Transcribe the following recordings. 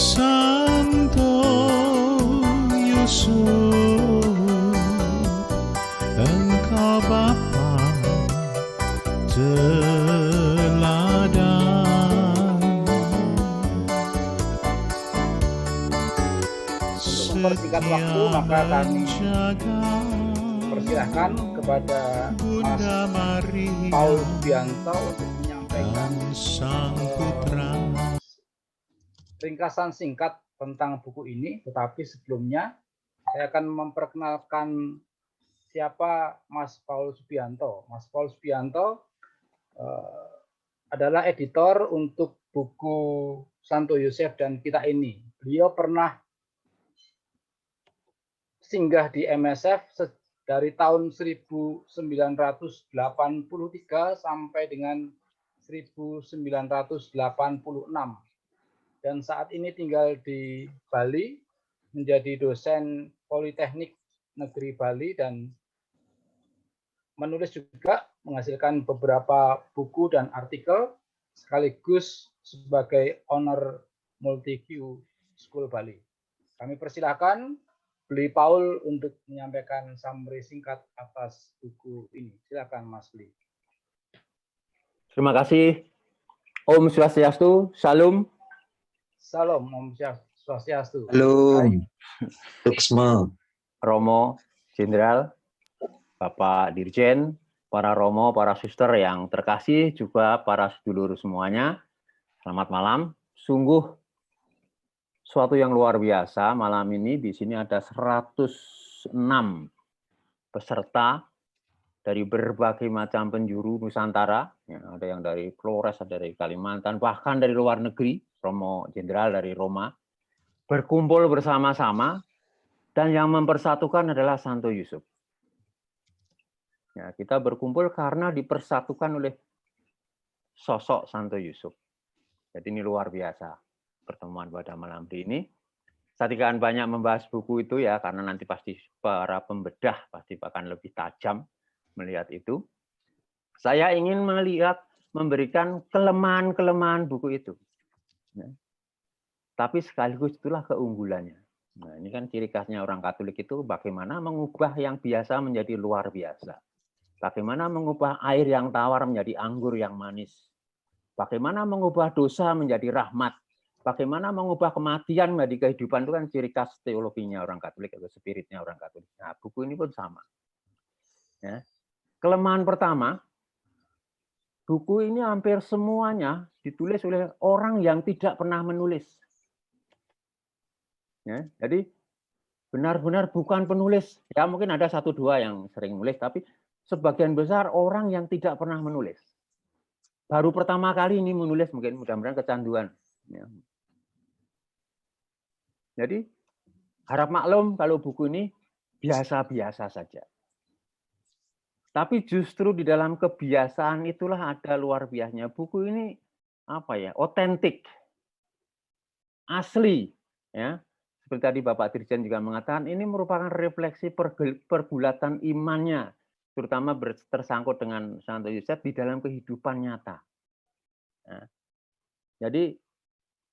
Santo Yusuf, Engkau Bapa teladan. Untuk mempersingkat waktu, maka kami persilahkan kepada Mas Paul Subianto untuk menyampaikan ringkasan singkat tentang buku ini. Tetapi sebelumnya saya akan memperkenalkan siapa Mas Paul Subianto. Mas Paul Subianto adalah editor untuk buku Santo Yusuf dan Kita Ini. Beliau pernah singgah di MSF dari tahun 1983 sampai dengan 1986. Dan saat ini tinggal di Bali, menjadi dosen Politeknik Negeri Bali dan menulis juga, menghasilkan beberapa buku dan artikel, sekaligus sebagai owner MultiQ School Bali. Kami persilahkan Bli Paul untuk menyampaikan summary singkat atas buku ini. Silakan Mas Bli. Terima kasih. Om Swastiastu, Salam. Salam, Om Swastiastu. Halo, Tuksma. Romo, Jenderal, Bapak Dirjen, para Romo, para suster yang terkasih, juga para sedulur semuanya. Selamat malam. Sungguh suatu yang luar biasa malam ini. Di sini ada 106 peserta dari berbagai macam penjuru Nusantara. Ya, ada yang dari Flores, ada dari Kalimantan, bahkan dari luar negeri. Romo Jenderal dari Roma, berkumpul bersama-sama, dan yang mempersatukan adalah Santo Yusuf. Ya, kita berkumpul karena dipersatukan oleh sosok Santo Yusuf. Jadi ini luar biasa pertemuan pada malam hari ini. Saya tidak akan banyak membahas buku itu ya, karena nanti pasti para pembedah pasti akan lebih tajam melihat itu. Saya ingin memberikan kelemahan-kelemahan buku itu. Ya. Tapi sekaligus itulah keunggulannya. Nah, ini kan ciri khasnya orang Katolik itu bagaimana mengubah yang biasa menjadi luar biasa. Bagaimana mengubah air yang tawar menjadi anggur yang manis. Bagaimana mengubah dosa menjadi rahmat. Bagaimana mengubah kematian menjadi kehidupan, itu kan ciri khas teologinya orang Katolik atau spiritnya orang Katolik. Nah, buku ini pun sama. Ya. Kelemahan pertama, buku ini hampir semuanya ditulis oleh orang yang tidak pernah menulis. Ya, jadi benar-benar bukan penulis. Ya mungkin ada 1-2 yang sering menulis, tapi sebagian besar orang yang tidak pernah menulis. Baru pertama kali ini menulis, mungkin mudah-mudahan kecanduan. Ya. Jadi harap maklum kalau buku ini biasa-biasa saja. Tapi justru di dalam kebiasaan itulah ada luar biasanya. Buku ini apa ya? Otentik, asli, ya. Seperti tadi Bapak Dirjen juga mengatakan, ini merupakan refleksi pergulatan imannya, terutama tersangkut dengan Santo Yusuf di dalam kehidupan nyata. Ya. Jadi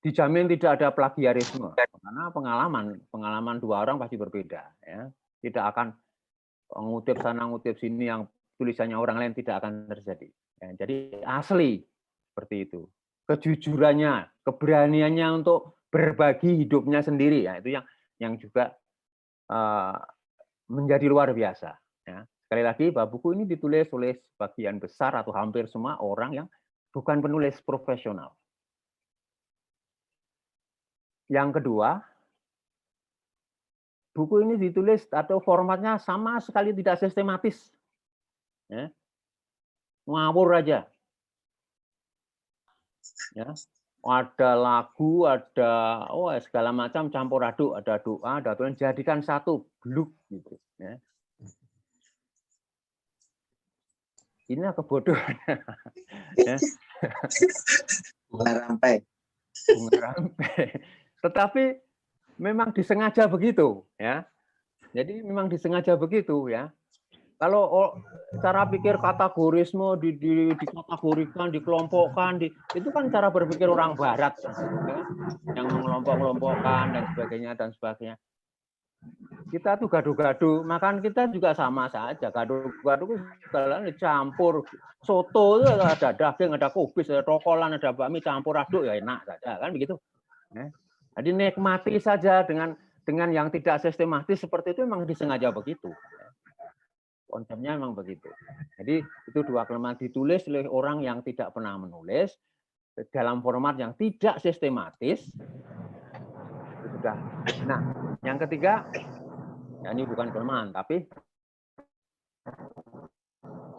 dijamin tidak ada plagiarisme, karena pengalaman 2 orang pasti berbeda. Ya. Tidak akan ngutip sana, ngutip sini, yang tulisannya orang lain tidak akan terjadi. Ya, jadi asli seperti itu. Kejujurannya, keberaniannya untuk berbagi hidupnya sendiri, ya itu yang juga menjadi luar biasa. Ya. Sekali lagi, bahwa buku ini ditulis oleh sebagian besar atau hampir semua orang yang bukan penulis profesional. Yang kedua, buku ini ditulis atau formatnya sama sekali tidak sistematis. Ya. Ngawur aja. Ya. Ada lagu, ada segala macam campur aduk, ada doa, ada tulisan, jadikan satu bluk gitu. Ya. Ini kebodohan. Ya. Bunga rampai. Bunga rampai. Tetapi memang disengaja begitu, ya. Jadi memang disengaja begitu, ya. Kalau cara pikir kategorisme dikategorikan, dikelompokkan, itu kan cara berpikir orang Barat, ya, yang mengelompok-kelompokkan dan sebagainya. Kita tuh gaduh-gaduh, makan kita juga sama saja. Gaduh-gaduh kalian dicampur. Soto itu ada daging, ada kubis, ada tokolan, ada bakmi campur aduk ya enak saja kan begitu. Jadi nikmati saja dengan yang tidak sistematis seperti itu memang disengaja begitu. Konsepnya memang begitu. Jadi itu 2 kelemahan ditulis oleh orang yang tidak pernah menulis dalam format yang tidak sistematis. Itu sudah. Nah, yang ketiga, ya ini bukan kelemahan, tapi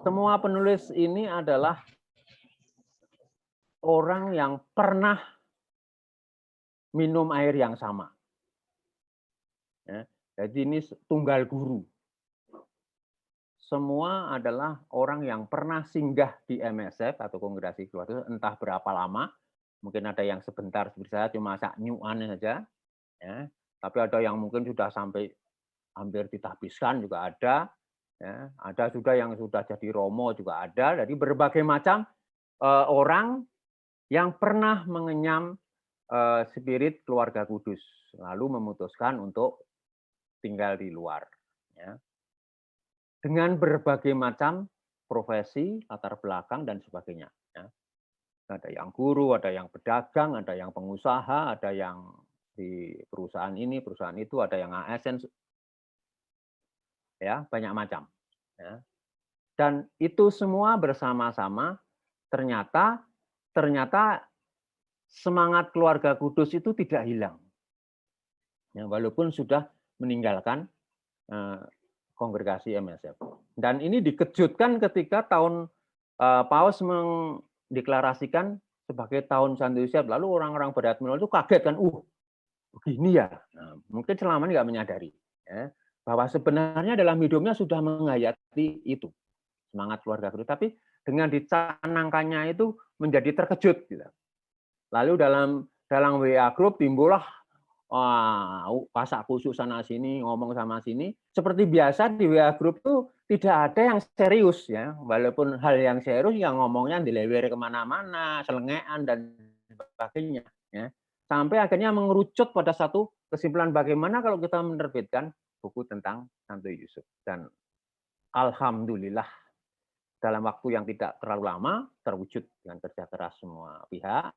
semua penulis ini adalah orang yang pernah minum air yang sama. Ya, jadi ini tunggal guru. Semua adalah orang yang pernah singgah di MSF atau Kongregasi Keluarga, entah berapa lama. Mungkin ada yang sebentar seperti saya cuma nyuan saja, ya. Tapi ada yang mungkin sudah sampai hampir ditahbiskan juga ada, ya. Ada sudah yang sudah jadi romo juga ada. Jadi berbagai macam orang yang pernah mengenyam spirit keluarga kudus, lalu memutuskan untuk tinggal di luar. Ya. Dengan berbagai macam profesi, latar belakang, dan sebagainya. Ya. Ada yang guru, ada yang pedagang, ada yang pengusaha, ada yang di perusahaan ini, perusahaan itu, ada yang ASN, ya banyak macam. Ya. Dan itu semua bersama-sama ternyata semangat keluarga kudus itu tidak hilang. Ya, walaupun sudah meninggalkan Kongregasi MSF. Dan ini dikejutkan ketika tahun Paus mendeklarasikan sebagai tahun Santo Yosef. Lalu orang-orang Barat menolak itu kaget kan, begini ya. Nah, mungkin selama ini nggak menyadari ya, bahwa sebenarnya dalam hidupnya sudah menghayati itu semangat keluarga kudus. Tapi dengan dicanangkannya itu menjadi terkejut. Gitu. Lalu dalam WA group timbullah pasak kusuk sana sini, ngomong sama sini. Seperti biasa di WA group itu tidak ada yang serius ya, walaupun hal yang serius yang ngomongnya dilewer kemana-mana, selengean dan sebagainya. Ya. Sampai akhirnya mengerucut pada satu kesimpulan bagaimana kalau kita menerbitkan buku tentang Santo Yusuf. Dan alhamdulillah dalam waktu yang tidak terlalu lama terwujud dengan kerja keras semua pihak.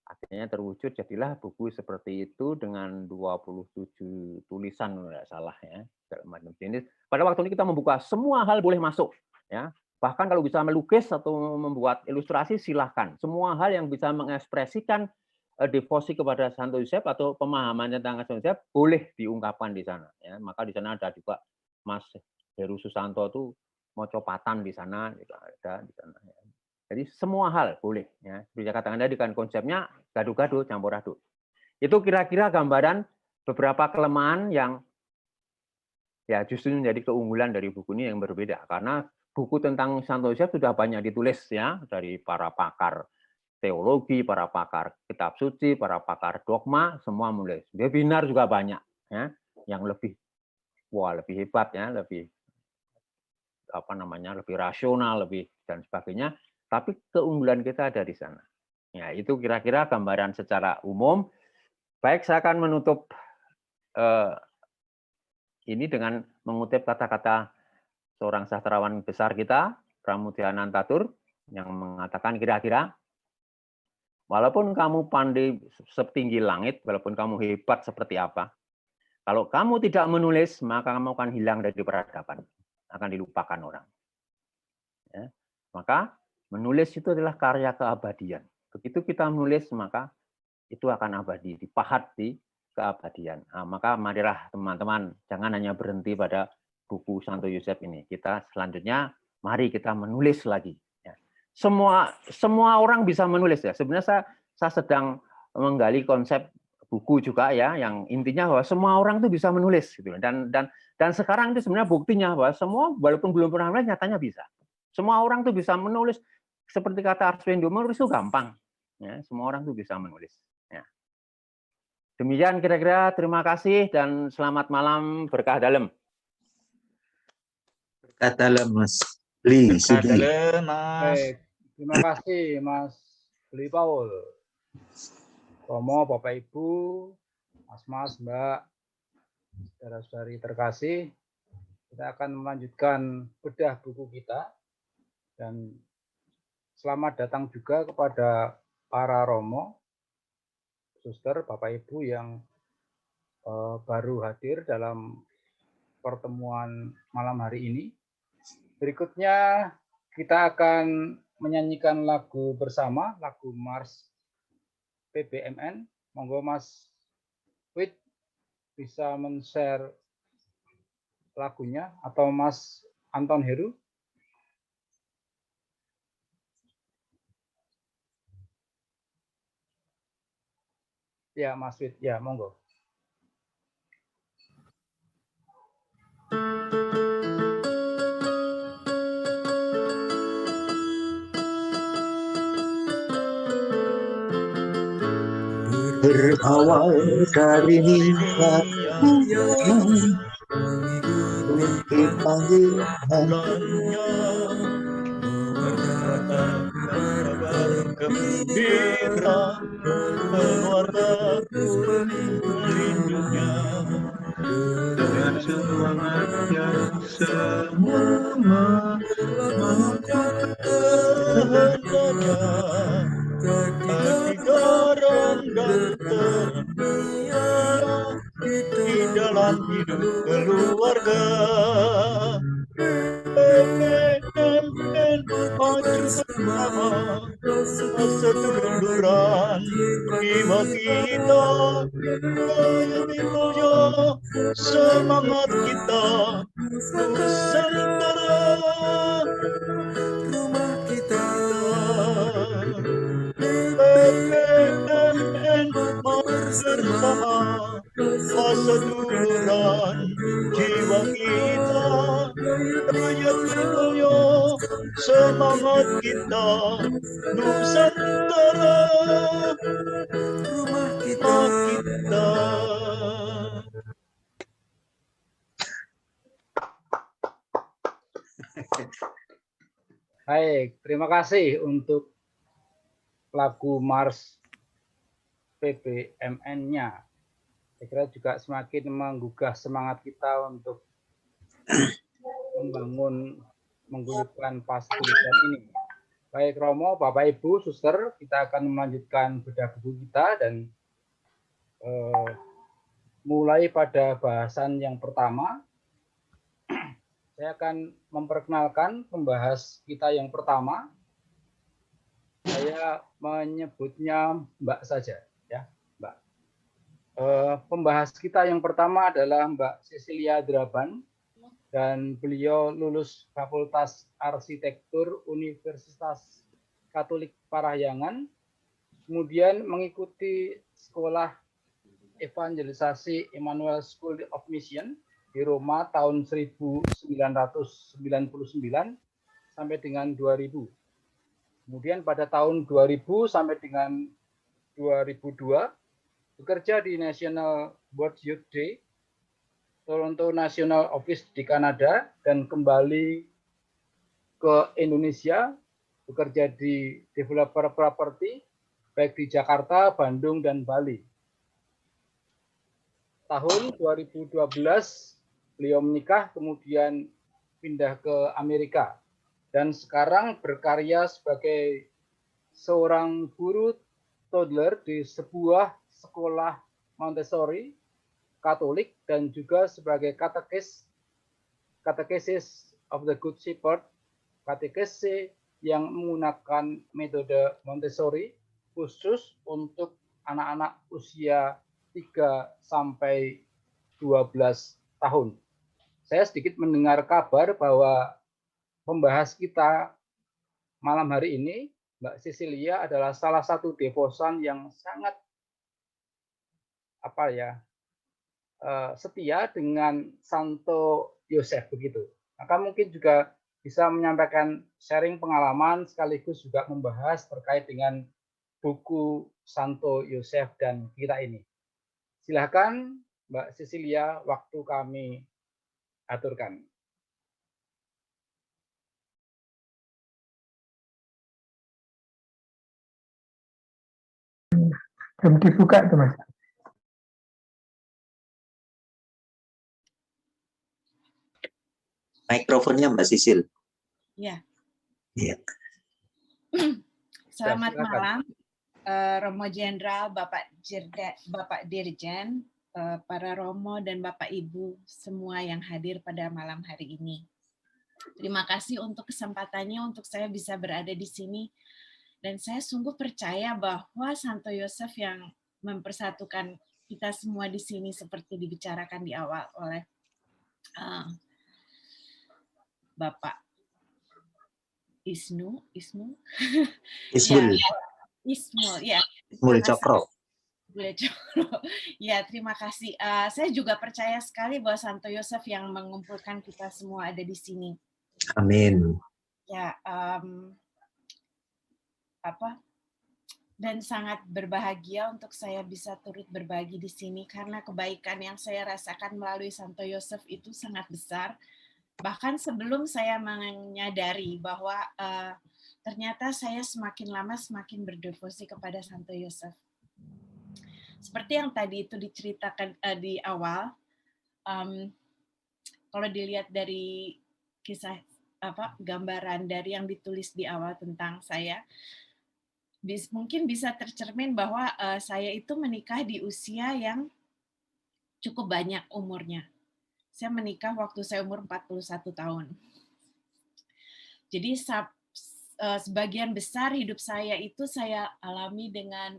Akhirnya terwujud jadilah buku seperti itu dengan 27 tulisan tidak salah ya, dalam macam jenis. Pada waktu ini kita membuka semua hal boleh masuk ya. Bahkan kalau bisa melukis atau membuat ilustrasi silahkan. Semua hal yang bisa mengekspresikan devosi kepada Santo Yosef atau pemahaman tentang Santo Yosef boleh diungkapkan di sana ya. Maka di sana ada juga Mas Heru Susanto itu mau copatan di sana juga ada di sana ya. Jadi semua hal boleh ya. Seperti saya katakan tadi kan konsepnya gaduh-gaduh campur aduk. Itu kira-kira gambaran beberapa kelemahan yang ya justru menjadi keunggulan dari buku ini yang berbeda karena buku tentang Santo Yosef sudah banyak ditulis ya dari para pakar teologi, para pakar kitab suci, para pakar dogma semua menulis. Webinar juga banyak ya yang lebih hebat ya, lebih lebih rasional, lebih dan sebagainya. Tapi keunggulan kita ada di sana. Ya, itu kira-kira gambaran secara umum. Baik, saya akan menutup ini dengan mengutip kata-kata seorang sastrawan besar kita, Pramudia Anantatur, yang mengatakan kira-kira, walaupun kamu pandai setinggi langit, walaupun kamu hebat seperti apa, kalau kamu tidak menulis, maka kamu akan hilang dari peradaban, akan dilupakan orang. Ya, maka menulis itu adalah karya keabadian. Begitu kita menulis, maka itu akan abadi, dipahat di keabadian. Nah, maka marilah teman-teman, jangan hanya berhenti pada buku Santo Yosef ini. Kita selanjutnya, mari kita menulis lagi. Ya. Semua orang bisa menulis ya. Sebenarnya saya sedang menggali konsep buku juga ya, yang intinya bahwa semua orang itu bisa menulis. Gitu. Dan sekarang itu sebenarnya buktinya bahwa semua, walaupun belum pernah menulis, nyatanya bisa. Semua orang tuh bisa menulis, seperti kata Arswendo, menulis itu gampang. Ya, semua orang tuh bisa menulis. Ya. Demikian kira-kira, terima kasih dan selamat malam berkah dalam. Katalah Mas. Beli, Sigi. Katalah Mas. Baik, terima kasih Mas Beli Paul. Romo, Bapak Ibu, Mas, Mbak, saudara-saudari terkasih, kita akan melanjutkan bedah buku kita dan selamat datang juga kepada para Romo, Suster, Bapak Ibu yang baru hadir dalam pertemuan malam hari ini. Berikutnya kita akan menyanyikan lagu bersama, lagu Mars PBMN. Monggo Mas Wid bisa men-share lagunya, atau Mas Anton Heru. Ya, Mas Wid, ya, monggo. Berawal dari niat yang mengikuti panggilan kabar gembira keluarga pelindungnya dengan semangat yang sama kehendaknya ketika rongga terniat di dalam hidup keluarga. PPMN maju bersama, seduluran jiwa kita, gaya semangat kita, Nusantara, rumah kita. PPMN bersama, seduluran jiwa kita, gaya semangat kita, Nusantara, rumah kita. Baik, terima kasih untuk lagu Mars PBMN-nya. Saya kira juga semakin menggugah semangat kita untuk membangun, mengguyupkan pasitulisan ini. Baik Romo, Bapak Ibu, Suster, kita akan melanjutkan bedah buku kita dan mulai pada bahasan yang pertama. Saya akan memperkenalkan pembahas kita yang pertama. Saya menyebutnya Mbak saja, ya, Mbak. Pembahas kita yang pertama adalah Mbak Cecilia Draban, dan beliau lulus Fakultas Arsitektur Universitas Katolik Parahyangan, kemudian mengikuti Sekolah Evangelisasi Emmanuel School of Mission di Roma tahun 1999 sampai dengan 2000. Kemudian pada tahun 2000 sampai dengan 2002 bekerja di National World Youth Day, Toronto National Office di Kanada, dan kembali ke Indonesia, bekerja di developer properti baik di Jakarta, Bandung, dan Bali. Tahun 2012 beliau menikah, kemudian pindah ke Amerika, dan sekarang berkarya sebagai seorang guru toddler di sebuah sekolah Montessori Katolik, dan juga sebagai katekesis of the Good Shepherd, katekese yang menggunakan metode Montessori khusus untuk anak-anak usia 3 sampai 12 tahun. Saya sedikit mendengar kabar bahwa pembahas kita malam hari ini, Mbak Cecilia, adalah salah satu devosan yang sangat setia dengan Santo Yosef begitu. Maka mungkin juga bisa menyampaikan sharing pengalaman sekaligus juga membahas terkait dengan buku Santo Yosef dan kita ini. Silakan Mbak Cecilia, waktu kami aturkan. Belum dibuka tuh Mas. Mikrofonnya Mbak Sisil. Ya. Iya. Selamat Silakan. malam, Romo Jenderal, Bapak Dirjen, para Romo dan Bapak Ibu semua yang hadir pada malam hari ini. Terima kasih untuk kesempatannya untuk saya bisa berada di sini. Dan saya sungguh percaya bahwa Santo Yosef yang mempersatukan kita semua di sini seperti dibicarakan di awal oleh Bapak Ismul, Ismul. ya. Ismul Cokro. Ya, terima kasih. Saya juga percaya sekali bahwa Santo Yosef yang mengumpulkan kita semua ada di sini. Amin. Ya, dan sangat berbahagia untuk saya bisa turut berbagi di sini karena kebaikan yang saya rasakan melalui Santo Yosef itu sangat besar. Bahkan sebelum saya menyadari bahwa ternyata saya semakin lama semakin berdevosi kepada Santo Yosef. Seperti yang tadi itu diceritakan di awal, kalau dilihat dari kisah gambaran dari yang ditulis di awal tentang saya, mungkin bisa tercermin bahwa saya itu menikah di usia yang cukup banyak umurnya. Saya menikah waktu saya umur 41 tahun. Jadi sebagian besar hidup saya itu saya alami dengan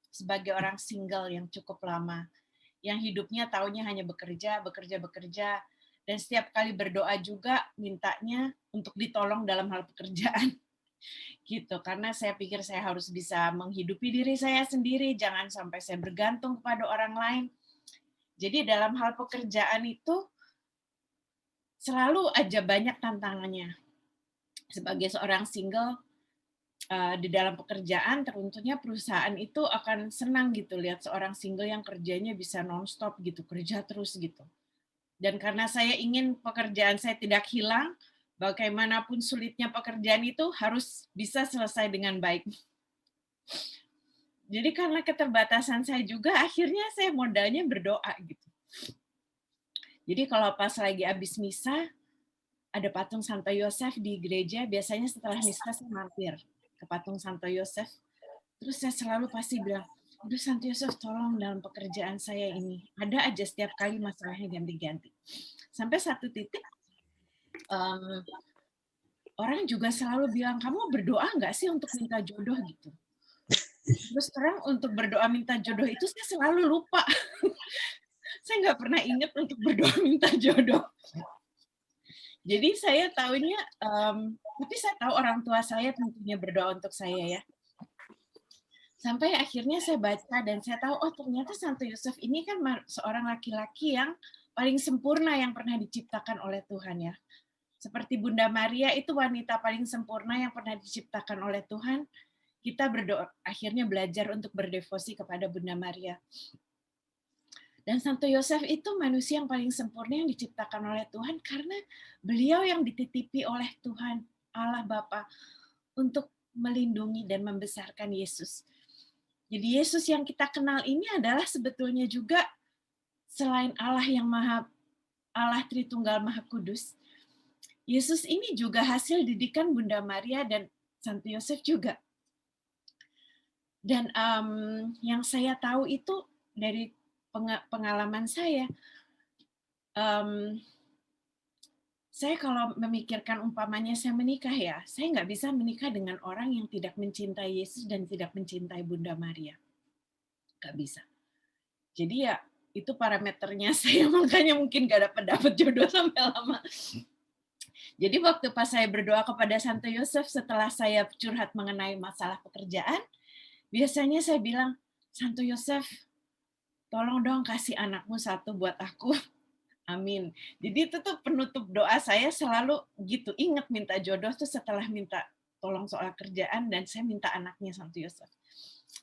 sebagai orang single yang cukup lama. Yang hidupnya taunya hanya bekerja, dan setiap kali berdoa juga mintanya untuk ditolong dalam hal pekerjaan. Gitu, karena saya pikir saya harus bisa menghidupi diri saya sendiri, jangan sampai saya bergantung kepada orang lain. Jadi dalam hal pekerjaan itu selalu aja banyak tantangannya. Sebagai seorang single di dalam pekerjaan, tentunya perusahaan itu akan senang gitu lihat seorang single yang kerjanya bisa nonstop gitu, kerja terus gitu. Dan karena saya ingin pekerjaan saya tidak hilang, bagaimanapun sulitnya pekerjaan itu harus bisa selesai dengan baik. Jadi karena keterbatasan saya juga, akhirnya saya modalnya berdoa gitu. Jadi kalau pas lagi habis misa, ada patung Santo Yosef di gereja, biasanya setelah misa saya mampir ke patung Santo Yosef. Terus saya selalu pasti bilang, aduh Santo Yosef tolong dalam pekerjaan saya ini. Ada aja setiap kali masalahnya ganti-ganti. Sampai satu titik, orang juga selalu bilang, kamu berdoa nggak sih untuk minta jodoh gitu? Terus sekarang untuk berdoa minta jodoh itu saya selalu lupa. Saya nggak pernah ingat untuk berdoa minta jodoh. Jadi saya tahunya, tapi saya tahu orang tua saya tentunya berdoa untuk saya ya. Sampai akhirnya saya baca dan saya tahu, oh ternyata Santo Yosef ini kan seorang laki-laki yang paling sempurna yang pernah diciptakan oleh Tuhan ya. Seperti Bunda Maria itu wanita paling sempurna yang pernah diciptakan oleh Tuhan. Kita berdoa, akhirnya belajar untuk berdevosi kepada Bunda Maria. Dan Santo Yosef itu manusia yang paling sempurna yang diciptakan oleh Tuhan karena beliau yang dititipi oleh Tuhan, Allah Bapa, untuk melindungi dan membesarkan Yesus. Jadi Yesus yang kita kenal ini adalah sebetulnya juga selain Allah yang Allah Tritunggal Maha Kudus, Yesus ini juga hasil didikan Bunda Maria dan Santo Yosef juga. Dan yang saya tahu itu dari pengalaman saya kalau memikirkan umpamanya saya menikah ya, saya nggak bisa menikah dengan orang yang tidak mencintai Yesus dan tidak mencintai Bunda Maria. Nggak bisa. Jadi ya itu parameternya saya, makanya mungkin nggak dapat jodoh sampai lama. Jadi waktu pas saya berdoa kepada Santo Yosef setelah saya curhat mengenai masalah pekerjaan, biasanya saya bilang, Santo Yosef, tolong dong kasih anakmu satu buat aku. Amin. Jadi itu tuh penutup doa saya selalu gitu. Ingat minta jodoh tuh setelah minta tolong soal kerjaan dan saya minta anaknya Santo Yosef.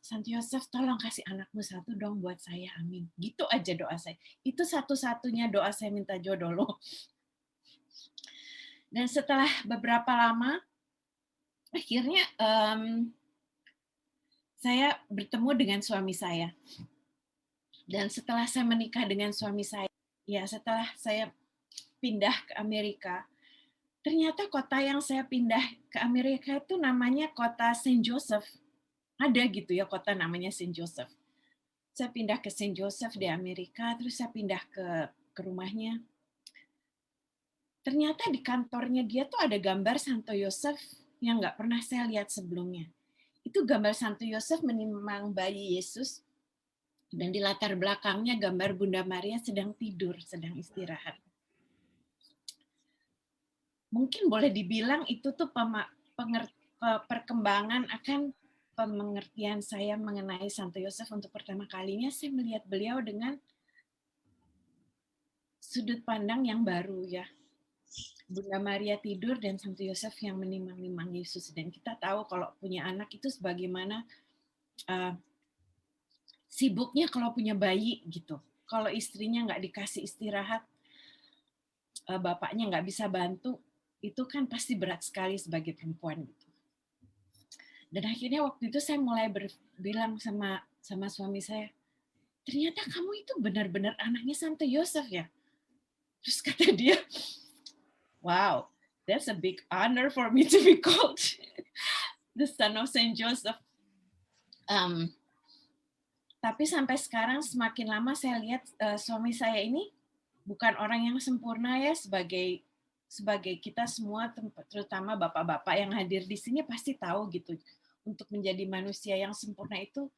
Santo Yosef tolong kasih anakmu satu dong buat saya. Amin. Gitu aja doa saya. Itu satu-satunya doa saya minta jodoh loh. Dan setelah beberapa lama, akhirnya saya bertemu dengan suami saya. Dan setelah saya menikah dengan suami saya, ya setelah saya pindah ke Amerika, ternyata kota yang saya pindah ke Amerika itu namanya kota Saint Joseph. Ada gitu ya kota namanya Saint Joseph. Saya pindah ke Saint Joseph di Amerika, terus saya pindah ke rumahnya. Ternyata di kantornya dia tuh ada gambar Santo Yosef yang nggak pernah saya lihat sebelumnya. Itu gambar Santo Yosef menimang bayi Yesus, dan di latar belakangnya gambar Bunda Maria sedang tidur, sedang istirahat. Mungkin boleh dibilang itu tuh perkembangan akan pengertian saya mengenai Santo Yosef. Untuk pertama kalinya saya melihat beliau dengan sudut pandang yang baru ya. Bunda Maria tidur dan Santo Yosef yang menimang-nimang Yesus. Dan kita tahu kalau punya anak itu sebagaimana sibuknya kalau punya bayi gitu. Kalau istrinya nggak dikasih istirahat, bapaknya nggak bisa bantu, itu kan pasti berat sekali sebagai perempuan gitu. Dan akhirnya waktu itu saya mulai bilang sama suami saya, ternyata kamu itu benar-benar anaknya Santo Yosef ya. Terus kata dia, wow, that's a big honor for me to be called the son of Saint Joseph. Tapi sampai sekarang semakin lama saya lihat suami saya ini bukan orang yang sempurna ya, sebagai kita semua, terutama bapak-bapak yang hadir di sini pasti tahu gitu. Untuk menjadi manusia yang sempurna itu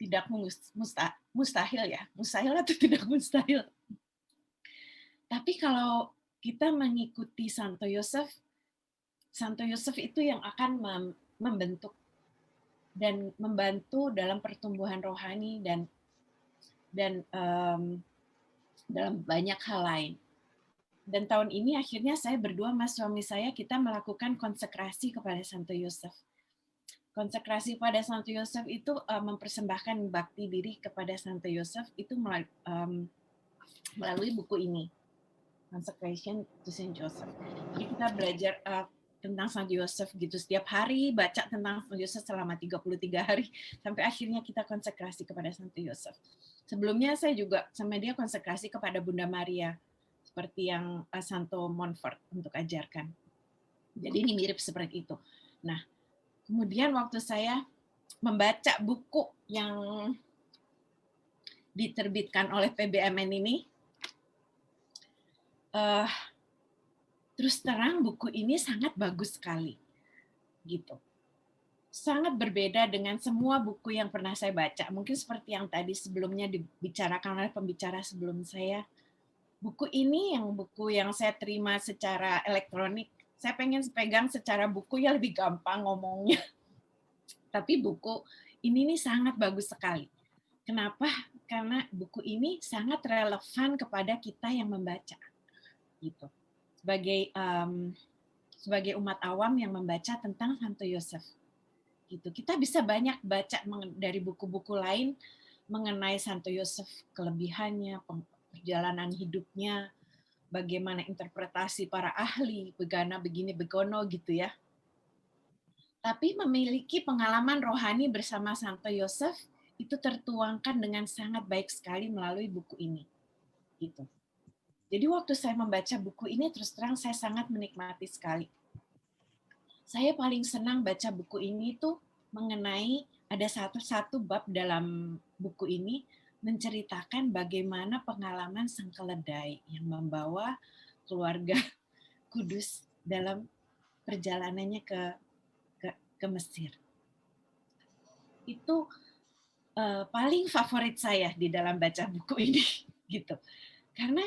tidak mustahil ya. Mustahil atau tidak mustahil. Tapi kalau kita mengikuti Santo Yosef itu yang akan membentuk dan membantu dalam pertumbuhan rohani dan dalam banyak hal lain. Dan tahun ini akhirnya saya berdua sama suami saya, kita melakukan konsekrasi kepada Santo Yosef. Konsekrasi pada Santo Yosef itu mempersembahkan bakti diri kepada Santo Yosef itu melalui buku ini, Consecration to Saint Joseph. Jadi kita belajar tentang Santo Yosef gitu setiap hari, baca tentang Santo Yosef selama 33 hari sampai akhirnya kita konsekrasi kepada Santo Yosef. Sebelumnya saya juga sama dia konsekrasi kepada Bunda Maria seperti yang Santo Montfort untuk ajarkan. Jadi ini mirip seperti itu. Nah, kemudian waktu saya membaca buku yang diterbitkan oleh PBMN ini, terus terang buku ini sangat bagus sekali, gitu. Sangat berbeda dengan semua buku yang pernah saya baca. Mungkin seperti yang tadi sebelumnya dibicarakan oleh pembicara sebelum saya. Buku ini buku yang saya terima secara elektronik. Saya pengen pegang secara buku ya lebih gampang ngomongnya. Tapi buku ini nih sangat bagus sekali. Kenapa? Karena buku ini sangat relevan kepada kita yang membaca. Gitu. Sebagai umat awam yang membaca tentang Santo Yosef. Gitu. Kita bisa banyak baca dari buku-buku lain mengenai Santo Yosef, kelebihannya, perjalanan hidupnya, bagaimana interpretasi para ahli, begana, begini, begono gitu ya. Tapi memiliki pengalaman rohani bersama Santo Yosef itu tertuangkan dengan sangat baik sekali melalui buku ini. Gitu. Jadi waktu saya membaca buku ini, terus terang saya sangat menikmati sekali. Saya paling senang baca buku ini tuh mengenai ada satu bab dalam buku ini menceritakan bagaimana pengalaman sang keledai yang membawa keluarga kudus dalam perjalanannya ke Mesir. Itu paling favorit saya di dalam baca buku ini, gitu. Karena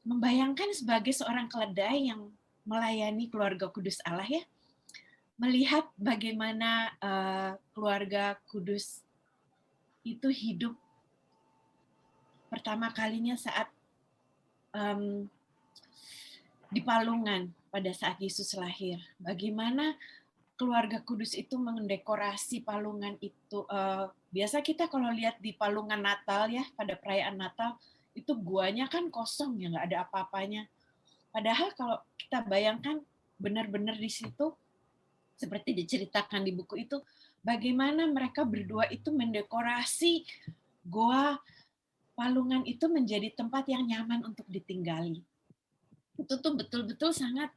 membayangkan sebagai seorang keledai yang melayani keluarga kudus Allah ya, melihat bagaimana keluarga kudus itu hidup pertama kalinya saat di palungan pada saat Yesus lahir. Bagaimana keluarga kudus itu mendekorasi palungan itu. Biasa kita kalau lihat di palungan Natal ya, pada perayaan Natal, itu guanya kan kosong ya, nggak ada apa-apanya. Padahal kalau kita bayangkan benar-benar di situ, seperti diceritakan di buku itu, bagaimana mereka berdua itu mendekorasi goa Palungan itu menjadi tempat yang nyaman untuk ditinggali. Itu tuh betul-betul sangat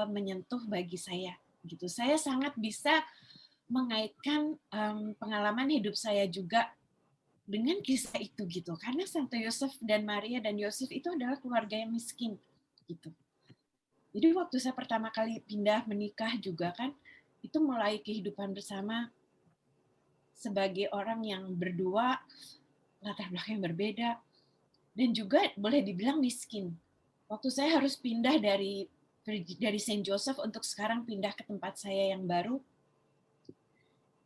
menyentuh bagi saya. Gitu. Saya sangat bisa mengaitkan pengalaman hidup saya juga dengan kisah itu gitu. Karena Santo Yosef dan Maria dan Yosef itu adalah keluarga yang miskin gitu. Jadi waktu saya pertama kali pindah menikah juga kan, itu mulai kehidupan bersama sebagai orang yang berdua, latar belakang yang berbeda, dan juga boleh dibilang miskin. Waktu saya harus pindah dari Saint Joseph untuk sekarang pindah ke tempat saya yang baru,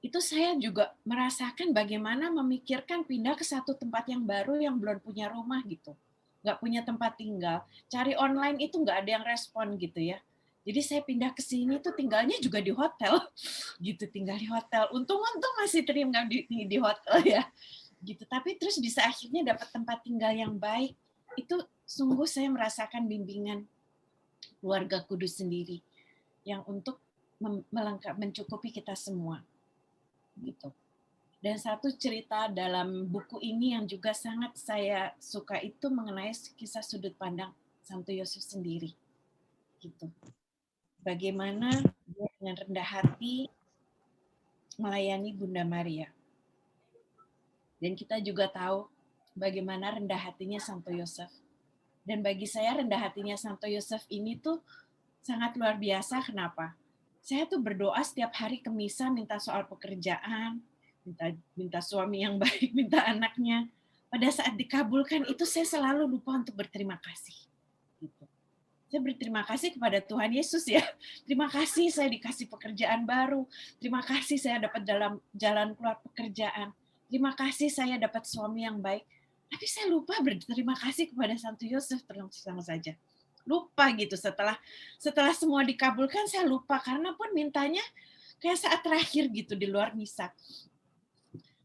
itu saya juga merasakan bagaimana memikirkan pindah ke satu tempat yang baru yang belum punya rumah gitu. Nggak punya tempat tinggal. Cari online itu nggak ada yang respon gitu ya. Jadi saya pindah ke sini tuh tinggalnya juga di hotel. Gitu, tinggal di hotel. Untung-untung masih terima di hotel ya. Gitu. Tapi terus bisa akhirnya dapat tempat tinggal yang baik. Itu sungguh saya merasakan bimbingan keluarga kudus sendiri yang untuk mencukupi kita semua. Gitu. Dan satu cerita dalam buku ini yang juga sangat saya suka itu mengenai kisah sudut pandang Santo Yosef sendiri. Gitu. Bagaimana dia dengan rendah hati melayani Bunda Maria. Dan kita juga tahu bagaimana rendah hatinya Santo Yosef. Dan bagi saya rendah hatinya Santo Yosef ini tuh sangat luar biasa. Kenapa? Saya tuh berdoa setiap hari ke misa minta soal pekerjaan, minta suami yang baik, minta anaknya. Pada saat dikabulkan itu saya selalu lupa untuk berterima kasih. Gitu. Saya berterima kasih kepada Tuhan Yesus ya. Terima kasih saya dikasih pekerjaan baru. Terima kasih saya dapat dalam jalan keluar pekerjaan. Terima kasih saya dapat suami yang baik. Tapi saya lupa berterima kasih kepada Santo Yosef terus saja. Lupa gitu setelah semua dikabulkan saya lupa karena pun mintanya kayak saat terakhir gitu di luar misa.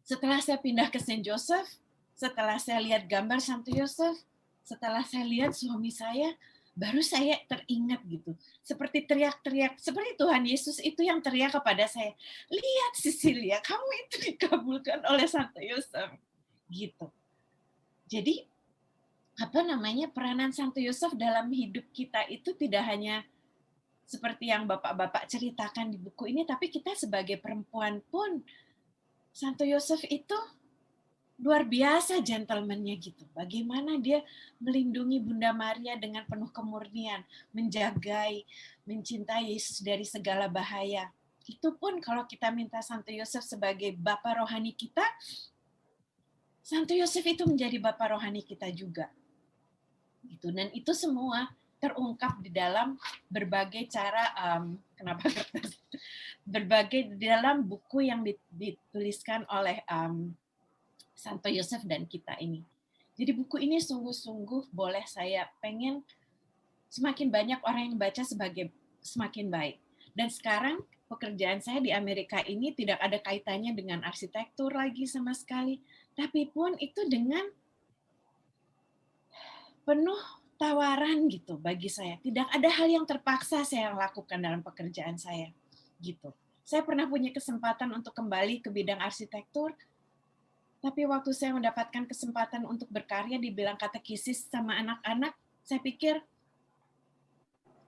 Setelah saya pindah ke Saint Joseph, setelah saya lihat gambar Santo Yosef, setelah saya lihat suami saya, baru saya teringat gitu. Seperti teriak-teriak, seperti Tuhan Yesus itu yang teriak kepada saya, lihat Cecilia, kamu itu dikabulkan oleh Santo Yosef. Gitu. Jadi peranan Santo Yosef dalam hidup kita itu tidak hanya seperti yang Bapak-bapak ceritakan di buku ini, tapi kita sebagai perempuan pun Santo Yosef itu luar biasa gentleman-nya gitu. Bagaimana dia melindungi Bunda Maria dengan penuh kemurnian, menjagai, mencintai Yesus dari segala bahaya. Itu pun kalau kita minta Santo Yosef sebagai Bapa rohani kita, Santo Yosef itu menjadi Bapa rohani kita juga. Gitu. Dan itu semua terungkap di dalam berbagai cara berbagai di dalam buku yang dituliskan oleh Santo Yosef dan kita ini. Jadi buku ini sungguh-sungguh boleh saya pengen semakin banyak orang yang baca semakin baik. Dan sekarang pekerjaan saya di Amerika ini tidak ada kaitannya dengan arsitektur lagi sama sekali, tapi pun itu dengan penuh tawaran gitu bagi saya. Tidak ada hal yang terpaksa saya lakukan dalam pekerjaan saya. Gitu. Saya pernah punya kesempatan untuk kembali ke bidang arsitektur, tapi waktu saya mendapatkan kesempatan untuk berkarya di bidang katekisis sama anak-anak, saya pikir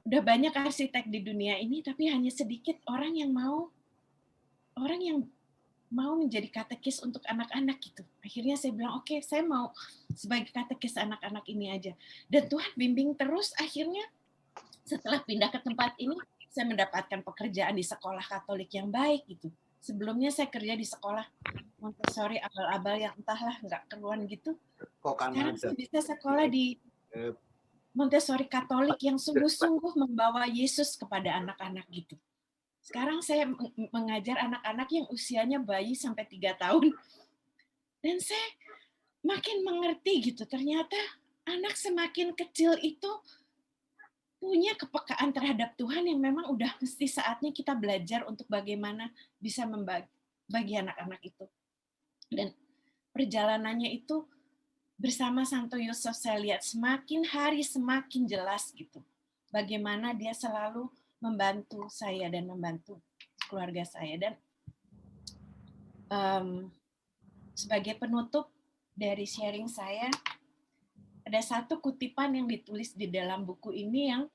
udah banyak arsitek di dunia ini, tapi hanya sedikit orang yang mau menjadi katekis untuk anak-anak gitu. Akhirnya saya bilang, oke, saya mau sebagai katekis anak-anak ini aja. Dan Tuhan bimbing terus, akhirnya setelah pindah ke tempat ini, saya mendapatkan pekerjaan di sekolah Katolik yang baik gitu. Sebelumnya saya kerja di sekolah Montessori abal-abal yang entahlah nggak keruan gitu. Sekarang saya bisa sekolah di Montessori Katolik yang sungguh-sungguh membawa Yesus kepada anak-anak gitu. Sekarang saya mengajar anak-anak yang usianya bayi sampai 3 tahun. Dan saya makin mengerti gitu. Ternyata anak semakin kecil itu punya kepekaan terhadap Tuhan yang memang udah mesti saatnya kita belajar untuk bagaimana bisa membagi anak-anak itu. Dan perjalanannya itu bersama Santo Yosef saya lihat semakin hari semakin jelas gitu. Bagaimana dia selalu membantu saya dan membantu keluarga saya. Dan sebagai penutup dari sharing saya, ada satu kutipan yang ditulis di dalam buku ini yang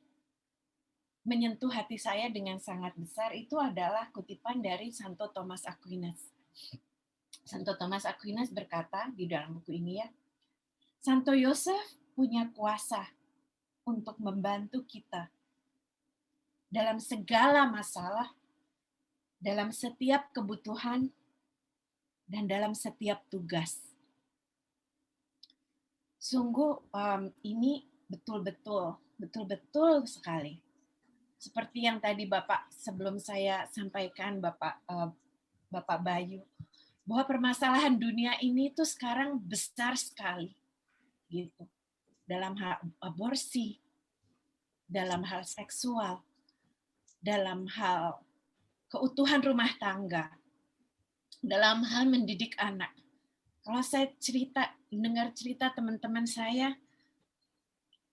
menyentuh hati saya dengan sangat besar. Itu adalah kutipan dari Santo Thomas Aquinas. Santo Thomas Aquinas berkata di dalam buku ini, ya, Santo Yosef punya kuasa untuk membantu kita dalam segala masalah, dalam setiap kebutuhan, dan dalam setiap tugas. Sungguh ini betul-betul sekali. Seperti yang tadi Bapak sebelum saya sampaikan, Bapak Bayu, bahwa permasalahan dunia ini tuh sekarang besar sekali, gitu. Dalam hal aborsi, dalam hal seksual, dalam hal keutuhan rumah tangga, dalam hal mendidik anak. Kalau saya dengar cerita teman-teman saya,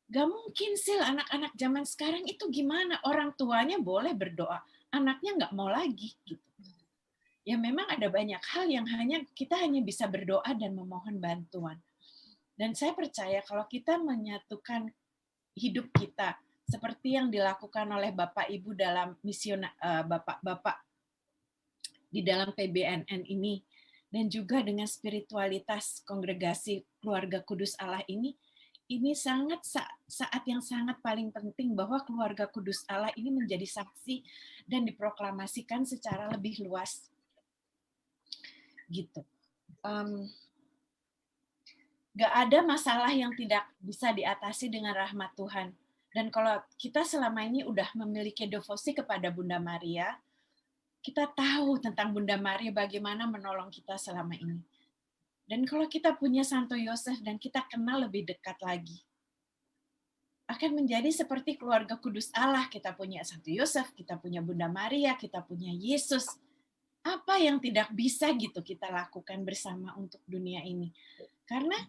gak mungkin sih anak-anak zaman sekarang itu gimana? Orang tuanya boleh berdoa, anaknya nggak mau lagi. Gitu. Ya memang ada banyak hal yang kita hanya bisa berdoa dan memohon bantuan. Dan saya percaya kalau kita menyatukan hidup kita seperti yang dilakukan oleh Bapak Ibu dalam Bapak-bapak di dalam PBNN ini, dan juga dengan spiritualitas kongregasi Keluarga Kudus Allah ini saat yang sangat paling penting bahwa Keluarga Kudus Allah ini menjadi saksi dan diproklamasikan secara lebih luas. Gitu. Gak ada masalah yang tidak bisa diatasi dengan rahmat Tuhan. Dan kalau kita selama ini udah memiliki devosi kepada Bunda Maria, kita tahu tentang Bunda Maria bagaimana menolong kita selama ini. Dan kalau kita punya Santo Yosef dan kita kenal lebih dekat lagi, akan menjadi seperti Keluarga Kudus Allah. Kita punya Santo Yosef, kita punya Bunda Maria, kita punya Yesus. Apa yang tidak bisa gitu kita lakukan bersama untuk dunia ini? Karena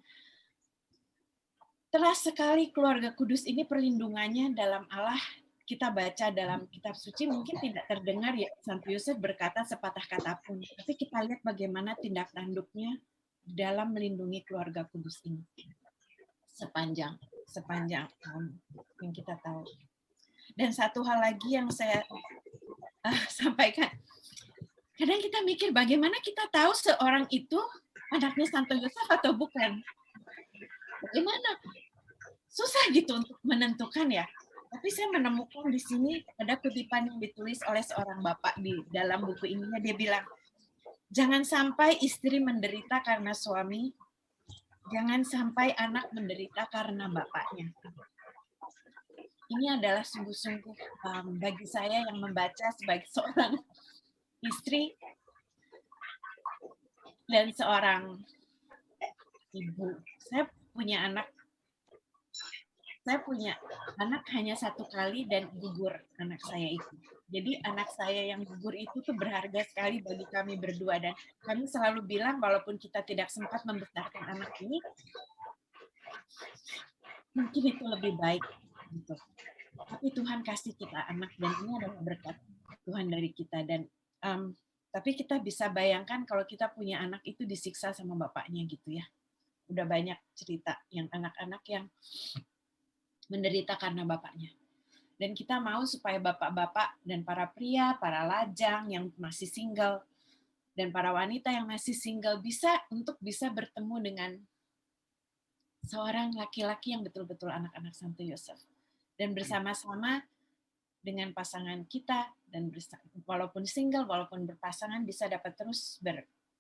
teras sekali Keluarga Kudus ini perlindungannya dalam Allah. Kita baca dalam kitab suci mungkin tidak terdengar ya Santo Yosef berkata sepatah kata pun, tapi kita lihat bagaimana tindak tanduknya dalam melindungi Keluarga Kudus ini sepanjang yang kita tahu. Dan satu hal lagi yang saya sampaikan, kadang kita mikir bagaimana kita tahu seorang itu anaknya Santo Yosef atau bukan? Bagaimana? Susah gitu untuk menentukan ya. Tapi saya menemukan di sini ada kutipan yang ditulis oleh seorang bapak di dalam buku ini. Dia bilang, jangan sampai istri menderita karena suami, jangan sampai anak menderita karena bapaknya. Ini adalah sungguh-sungguh bagi saya yang membaca sebagai seorang istri dan seorang ibu. Saya punya anak hanya satu kali dan gugur anak saya itu. Jadi anak saya yang gugur itu tuh berharga sekali bagi kami berdua, dan kami selalu bilang walaupun kita tidak sempat membesarkan anak ini, mungkin itu lebih baik gitu. Tapi Tuhan kasih kita anak dan ini adalah berkat Tuhan dari kita. Dan tapi kita bisa bayangkan kalau kita punya anak itu disiksa sama bapaknya gitu ya. Udah banyak cerita yang anak-anak yang menderita karena bapaknya. Dan kita mau supaya bapak-bapak dan para pria, para lajang yang masih single, dan para wanita yang masih single bisa bertemu dengan seorang laki-laki yang betul-betul anak-anak Santo Yosef. Dan bersama-sama dengan pasangan kita, dan walaupun single, walaupun berpasangan, bisa dapat terus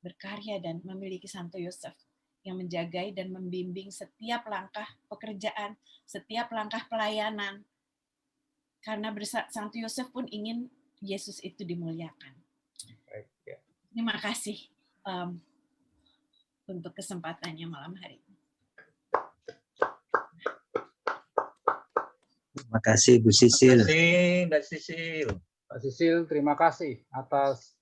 berkarya dan memiliki Santo Yosef yang menjagai dan membimbing setiap langkah pekerjaan, setiap langkah pelayanan. Karena Santo Yosef pun ingin Yesus itu dimuliakan. Terima kasih untuk kesempatannya malam hari ini. Terima kasih Bu Sisil. Mbak Sisil. Mbak Sisil, terima kasih atas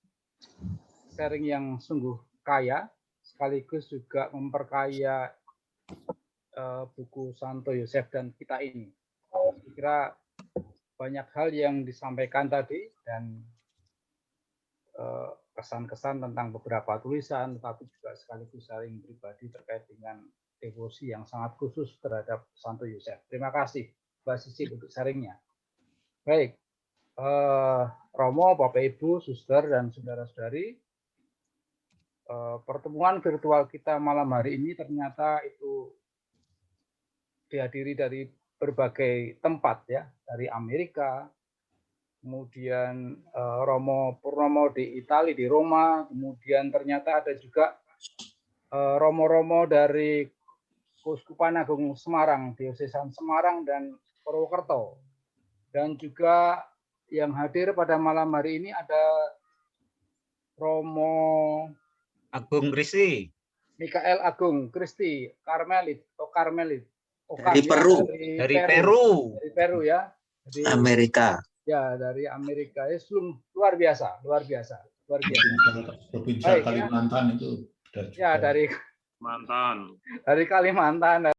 sharing yang sungguh kaya, sekaligus juga memperkaya buku Santo Yosef dan kita ini. Saya kira banyak hal yang disampaikan tadi dan kesan-kesan tentang beberapa tulisan, tetapi juga sekaligus sharing pribadi terkait dengan devosi yang sangat khusus terhadap Santo Yosef. Terima kasih Mbak Sisil untuk sharingnya. Baik, Romo, Bapak Ibu, Suster, dan saudara-saudari, pertemuan virtual kita malam hari ini ternyata itu dihadiri dari berbagai tempat ya, dari Amerika, kemudian Romo Purnomo di Italia, di Roma, kemudian ternyata ada juga romo-romo dari Keuskupan Agung Semarang, Diosesan Semarang dan Purwokerto. Dan juga yang hadir pada malam hari ini ada Romo Agung Kristi. Mikael Agung Kristi, Karmelit. Dari Peru. Dari Peru. Dari Peru ya. Dari, Amerika. ya, dari Amerika. Luar biasa, luar biasa. Luar biasa. Provinsi Baik, Kalimantan itu. Ya, dari Mantan. Kalimantan.